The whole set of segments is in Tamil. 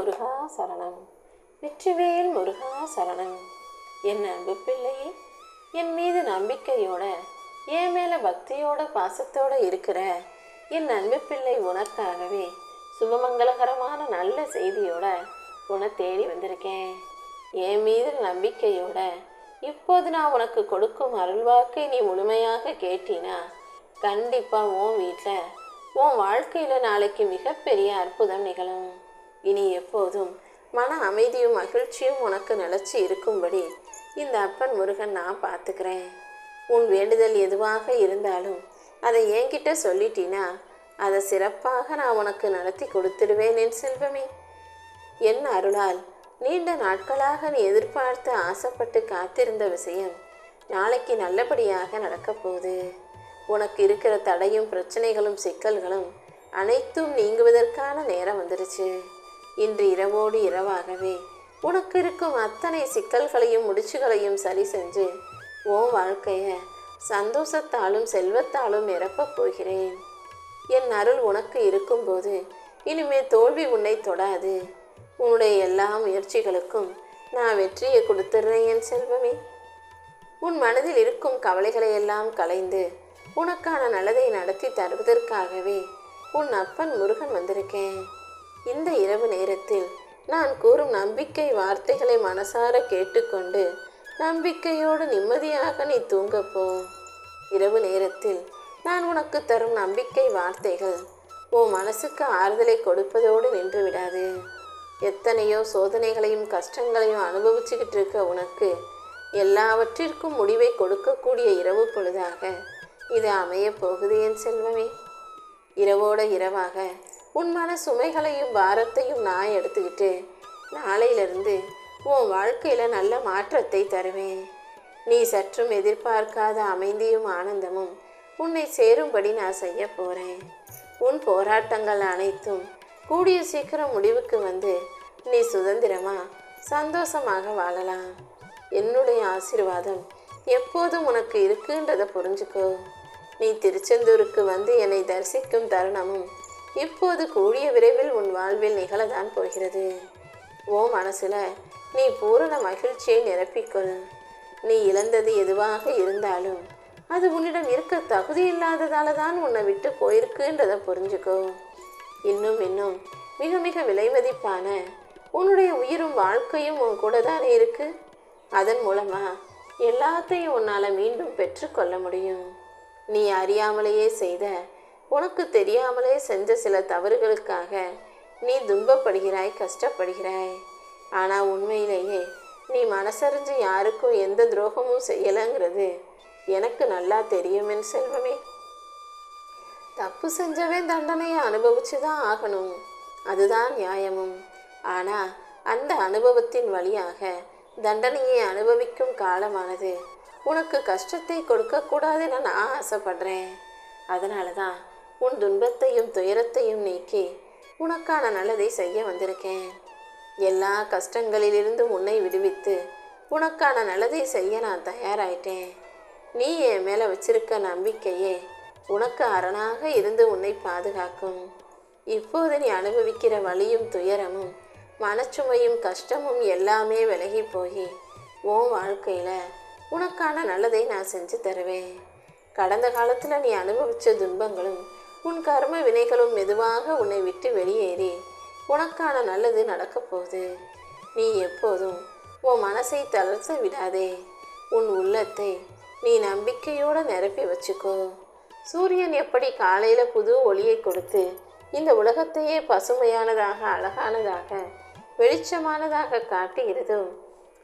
முருகா சரணம். வெற்றிவேல் முருகா சரணம். என் அன்பு பிள்ளையே, என் மீது நம்பிக்கையோட, என் மேல பக்தியோட பாசத்தோட இருக்கிற என் அன்பு பிள்ளை உனக்காகவே சுபமங்கலகரமான நல்ல செய்தியோட உன்னை தேடி வந்திருக்கேன். என் மீது நம்பிக்கையோட இப்போது நான் உனக்கு கொடுக்கும் அருள்வாக்கை நீ முழுமையாக கேட்டினா கண்டிப்பா உன் வீட்டில் உன் வாழ்க்கையில நாளைக்கு மிகப்பெரிய அற்புதம் நிகழும். இனி எப்போதும் மன அமைதியும் மகிழ்ச்சியும் உனக்கு நிலச்சி இருக்கும்படி இந்த அப்பன் முருகன் நான் பார்த்துக்கிறேன். உன் வேண்டுதல் எதுவாக இருந்தாலும் அதை என்கிட்ட சொல்லிட்டினா அதை சிறப்பாக நான் உனக்கு நடத்தி கொடுத்துடுவேன் என் செல்வமே. என் அருளால் நீண்ட நாட்களாக நீ எதிர்பார்த்து ஆசைப்பட்டு காத்திருந்த விஷயம் நாளைக்கு நல்லபடியாக நடக்கப் போகுது. உனக்கு இருக்கிற தடையும் பிரச்சனைகளும் சிக்கல்களும் அனைத்தும் நீங்குவதற்கான நேரம் வந்துடுச்சு. இன்று இரவோடு இரவாகவே உனக்கு இருக்கும் அத்தனை சிக்கல்களையும் முடிச்சுகளையும் சரி செஞ்சு உன் வாழ்க்கைய சந்தோஷத்தாலும் செல்வத்தாலும் நிரப்பப் போகிறேன். என் அருள் உனக்கு இருக்கும்போது இனிமே தோல்வி உன்னை தொடாது. உன்னுடைய எல்லா முயற்சிகளுக்கும் நான் வெற்றியை கொடுத்துடுறேன் என் செல்வமே. உன் மனதில் இருக்கும் கவலைகளை எல்லாம் களைந்து உனக்கான நல்லதை நடத்தி தருவதற்காகவே உன் அப்பன் முருகன் வந்திருக்கேன். இந்த இரவு நேரத்தில் நான் கூறும் நம்பிக்கை வார்த்தைகளை மனசார கேட்டுக்கொண்டு நம்பிக்கையோடு நிம்மதியாக நீ தூங்கப்போ. இரவு நேரத்தில் நான் உனக்கு தரும் நம்பிக்கை வார்த்தைகள் உன் மனசுக்கு ஆறுதலை கொடுப்பதோடு நின்று விடாது. எத்தனையோ சோதனைகளையும் கஷ்டங்களையும் அனுபவிச்சுக்கிட்டு இருக்க உனக்கு எல்லாவற்றிற்கும் முடிவை கொடுக்கக்கூடிய இரவு பொழுதாக இது அமைய போகுது என் செல்வமே. இரவோட இரவாக உன் மன சுமைகளையும் பாரத்தையும் நான் எடுத்துக்கிட்டு நாளையிலிருந்து உன் வாழ்க்கையில் நல்ல மாற்றத்தை தருவேன். நீ சற்றும் எதிர்பார்க்காத அமைதியும் ஆனந்தமும் உன்னை சேரும்படி நான் செய்ய போகிறேன். உன் போராட்டங்கள் அனைத்தும் கூடிய சீக்கிரம் முடிவுக்கு வந்து நீ சுதந்திரமா சந்தோஷமாக வாழலாம். என்னுடைய ஆசீர்வாதம் எப்போதும் உனக்கு இருக்குன்றதை புரிஞ்சுக்கோ. நீ திருச்செந்தூருக்கு வந்து என்னை தரிசிக்கும் தருணமும் இப்போது கூடிய விரைவில் உன் வாழ்வில் நிகழதான் போகிறது. ஓ மனசுல நீ பூரண மகிழ்ச்சியை நிரப்பிக்கொள். நீ இழந்தது எதுவாக இருந்தாலும் அது உன்னிடம் இருக்க தகுதி இல்லாததால தான் உன்னை விட்டு போயிருக்குன்றதை புரிஞ்சுக்கோ. இன்னும் மிக மிக விலை மதிப்பான உன்னுடைய உயிரும் வாழ்க்கையும் உன் கூட தானே இருக்கு. அதன் மூலமா எல்லாத்தையும் உன்னால் மீண்டும் பெற்றுக்கொள்ள முடியும். நீ அறியாமலேயே செய்த, உனக்கு தெரியாமலே செஞ்ச சில தவறுகளுக்காக நீ துன்பப்படுகிறாய், கஷ்டப்படுகிறாய். ஆனால் உண்மையிலேயே நீ மனசறிஞ்சு யாருக்கும் எந்த துரோகமும் செய்யலைங்கிறது எனக்கு நல்லா தெரியும் என் செல்வமே. தப்பு செஞ்சவன் தண்டனையை அனுபவிச்சு தான் ஆகணும், அதுதான் நியாயமும். ஆனால் அந்த அனுபவத்தின் வழியாக தண்டனையை அனுபவிக்கும் காலமானது உனக்கு கஷ்டத்தை கொடுக்கக்கூடாதுன்னு நான் ஆசைப்படுறேன். அதனால தான் உன் துன்பத்தையும் துயரத்தையும் நீக்கி உனக்கான நல்லதை செய்ய வந்திருக்கேன். எல்லா கஷ்டங்களிலிருந்து உன்னை விடுவித்து உனக்கான நல்லதை செய்ய நான் தயாராயிட்டேன். நீ என் மேலே வச்சிருக்க நம்பிக்கையே உனக்கு அரணாக இருந்து உன்னை பாதுகாக்கும். இப்போது நீ அனுபவிக்கிற வலியும் துயரமும் மனச்சுமையும் கஷ்டமும் எல்லாமே விலகி போய் உன் வாழ்க்கையில் உனக்கான நல்லதை நான் செஞ்சு தருவேன். கடந்த காலத்தில் நீ அனுபவித்த துன்பங்களும் உன் கர்ம வினைகளும் மெதுவாக உன்னை விட்டு வெளியேறி உனக்கான நல்லது நடக்க போகுது. நீ எப்போதும் உன் மனசை தளர்த்த விடாதே. உன் உள்ளத்தை நீ நம்பிக்கையோடு நிரப்பி வச்சுக்கோ. சூரியன் எப்படி காலையில் புது ஒளியை கொடுத்து இந்த உலகத்தையே பசுமையானதாக அழகானதாக வெளிச்சமானதாக காட்டுகிறதோ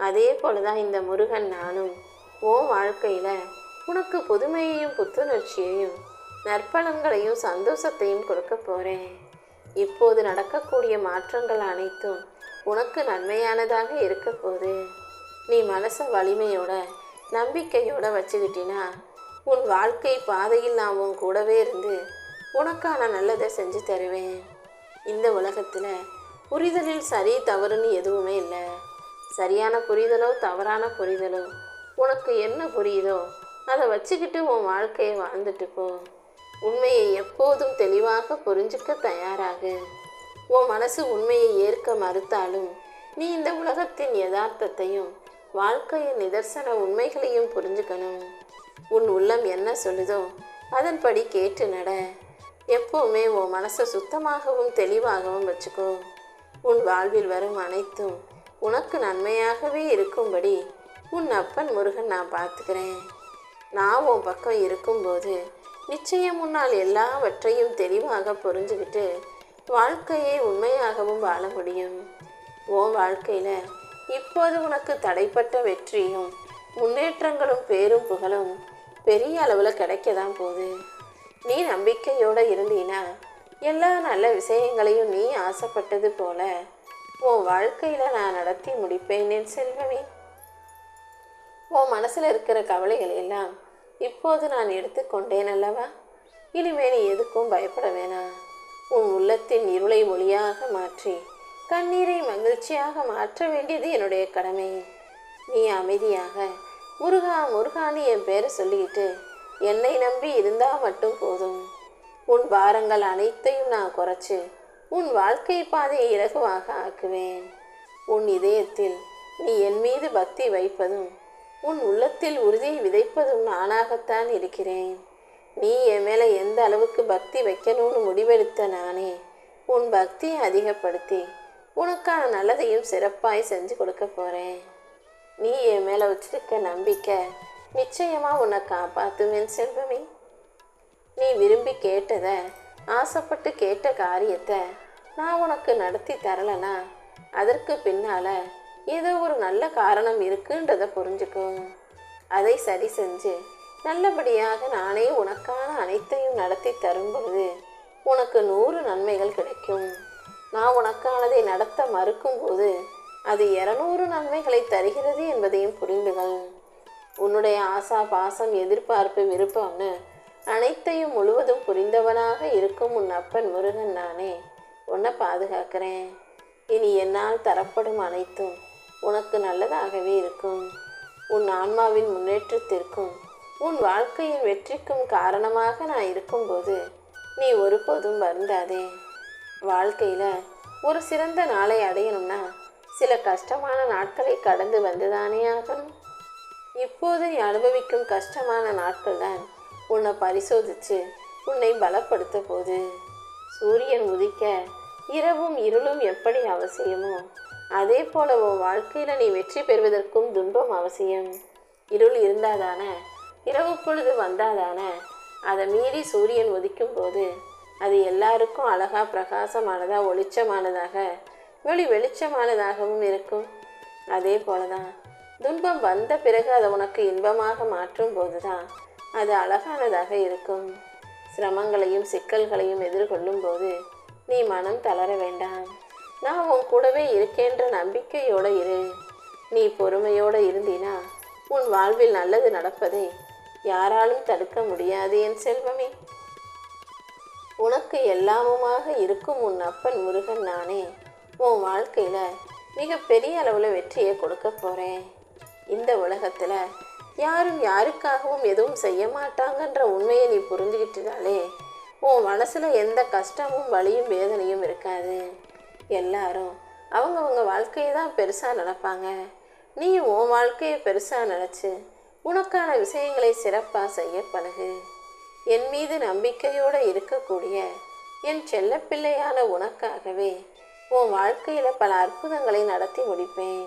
அதே போலதான் இந்த முருகன் நானும் உன் வாழ்க்கையில் உனக்கு புதுமையையும் புத்துணர்ச்சியையும் நற்பலன்களையும் சந்தோஷத்தையும் கொடுக்க போகிறேன். இப்போது நடக்கக்கூடிய மாற்றங்கள் அனைத்தும் உனக்கு நன்மையானதாக இருக்க போகுது. நீ மனசை வலிமையோட நம்பிக்கையோட வச்சுக்கிட்டினா உன் வாழ்க்கை பாதையில் நான் உன் கூடவே இருந்து உனக்கான நல்லதை செஞ்சு தருவேன். இந்த உலகத்தில் புரிதலில் சரி தவறுன்னு எதுவுமே இல்லை. சரியான புரிதலோ தவறான புரிதலோ உனக்கு என்ன புரியுதோ அதை வச்சுக்கிட்டு உன் வாழ்க்கையை வாழ்ந்துட்டு போ. உண்மையை எப்போதும் தெளிவாக புரிஞ்சுக்க தயாராகு. உன் மனசு உண்மையை ஏற்க மறுத்தாலும் நீ இந்த உலகத்தின் யதார்த்தத்தையும் வாழ்க்கையின் நிதர்சன உண்மைகளையும் புரிஞ்சுக்கணும். உன் உள்ளம் என்ன சொல்லுதோ அதன்படி கேட்டு நட. எப்போவுமே உன் மனசை சுத்தமாகவும் தெளிவாகவும் வச்சுக்கோ. உன் வாழ்வில் வரும் அனைத்தும் உனக்கு நன்மையாகவே இருக்கும்படி உன் அப்பன் முருகன் நான் பார்த்துக்கிறேன். நான் உன் பக்கம் இருக்கும்போது நிச்சயம் உன்னால் எல்லாவற்றையும் தெளிவாக புரிஞ்சுக்கிட்டு வாழ்க்கையை உண்மையாகவும் வாழ முடியும். உன் வாழ்க்கையில் இப்போது உனக்கு தடைப்பட்ட வெற்றியும் முன்னேற்றங்களும் பேரும் புகழும் பெரிய அளவில் கிடைக்க தான் போகுது. நீ நம்பிக்கையோடு இருந்தீன்னா எல்லா நல்ல விஷயங்களையும் நீ ஆசைப்பட்டது போல உன் வாழ்க்கையில் நான் நடத்தி முடிப்பேன் என் செல்வமே. உன் மனசில் இருக்கிற கவலைகள் எல்லாம் இப்போது நான் எடுத்துக்கொண்டேன் அல்லவா? இனிமே நீ எதுக்கும் பயப்பட வேணாம். உன் உள்ளத்தின் இருளை ஒளியாக மாற்றி கண்ணீரை மகிழ்ச்சியாக மாற்ற வேண்டியது என்னுடைய கடமை. நீ அமைதியாக முருகா முருகான்னு என் பேரை சொல்லிக்கிட்டு என்னை நம்பி இருந்தால் மட்டும் போதும். உன் பாரங்கள் அனைத்தையும் நான் குறைச்சி உன் வாழ்க்கை பாதையை இலகுவாக ஆக்குவேன். உன் இதயத்தில் நீ என் மீது பக்தி வைப்பதும் உன் உள்ளத்தில் உறுதியை விதைப்பதும் நானாகத்தான் இருக்கிறேன். நீ என் மேலே எந்த அளவுக்கு பக்தி வைக்கணும்னு முடிவெடுத்த நானே உன் பக்தியை அதிகப்படுத்தி உனக்கான நல்லதையும் சிறப்பாய் செஞ்சு கொடுக்க போகிறேன். நீ என் மேலே வச்சிருக்க நம்பிக்கை நிச்சயமாக உன்னை காப்பாற்றுவேன் செல்வமே. நீ விரும்பி கேட்டதை ஆசைப்பட்டு கேட்ட காரியத்தை நான் உனக்கு நடத்தி தரலைன்னா அதற்கு பின்னால் ஏதோ ஒரு நல்ல காரணம் இருக்குன்றதை புரிஞ்சுக்கோ. அதை சரி செஞ்சு நல்லபடியாக நானே உனக்கான அனைத்தையும் நடத்தி தரும் பொழுது உனக்கு 100 நன்மைகள் கிடைக்கும். நான் உனக்கானதை நடத்த மறுக்கும்போது அது 200 நன்மைகளை தருகிறது என்பதையும் புரிந்துகள். உன்னுடைய ஆசா பாசம் எதிர்பார்ப்பு விருப்பம்னு அனைத்தையும் முழுவதும் புரிந்தவனாக இருக்கும் உன் அப்பன் முருகன் நானே உன்னை பாதுகாக்கிறேன். இனி என்னால் தரப்படும் அனைத்தும் உனக்கு நல்லதாகவே இருக்கும். உன் ஆன்மாவின் முன்னேற்றத்திற்கும் உன் வாழ்க்கையின் வெற்றிக்கும் காரணமாக நான் இருக்கும்போது நீ ஒருபோதும் வருந்தாதே. வாழ்க்கையில் ஒரு சிறந்த நாளை அடையணும்னா சில கஷ்டமான நாட்களை கடந்து வந்துதானே ஆகணும். இப்போது நீ அனுபவிக்கும் கஷ்டமான நாட்கள் தான் உன்னை பரிசோதித்து உன்னை பலப்படுத்த போது. சூரியன் உதிக்க இரவும் இருளும் எப்படி அவசியமோ அதே போல உன் வாழ்க்கையில் நீ வெற்றி பெறுவதற்கும் துன்பம் அவசியம். இருள் இருந்தாதான இரவு பொழுது வந்தாதான அதை மீறி சூரியன் உதிக்கும் போது அது எல்லாருக்கும் அழகா பிரகாசமானதாக ஒளிச்சமானதாக வெளிச்சமானதாகவும் இருக்கும். அதே போலதான் துன்பம் வந்த பிறகு அதை உனக்கு இன்பமாக மாற்றும் போது தான் அது அழகானதாக இருக்கும். சிரமங்களையும் சிக்கல்களையும் எதிர்கொள்ளும் போது நீ மனம் தளர வேண்டாம். நான் உன் கூடவே இருக்கேன்ற நம்பிக்கையோடு இரு. நீ பொறுமையோடு இருந்தினா உன் வாழ்வில் நல்லது நடப்பதை யாராலும் தடுக்க முடியாது என் செல்வமே. உனக்கு எல்லாமுமாக இருக்கும் உன் அப்பன் முருகன் நானே உன் வாழ்க்கையில் மிக பெரிய அளவில் வெற்றியை கொடுக்க போகிறேன். இந்த உலகத்தில் யாரும் யாருக்காகவும் எதுவும் செய்ய மாட்டாங்கன்ற உண்மையை நீ புரிஞ்சுக்கிட்டாலே உன் மனசில் எந்த கஷ்டமும் வலியும் வேதனையும் இருக்காது. எல்லாரும் அவங்கவுங்க வாழ்க்கையை தான் பெருசாக நினைப்பாங்க. நீ உன் வாழ்க்கையை பெருசாக நினச்சி உனக்கான விஷயங்களை சிறப்பாக செய்ய பழகு. என் மீது நம்பிக்கையோடு இருக்கக்கூடிய என் செல்லப்பிள்ளையான உனக்காகவே உன் வாழ்க்கையில் பல அற்புதங்களை நடத்தி முடிப்பேன்.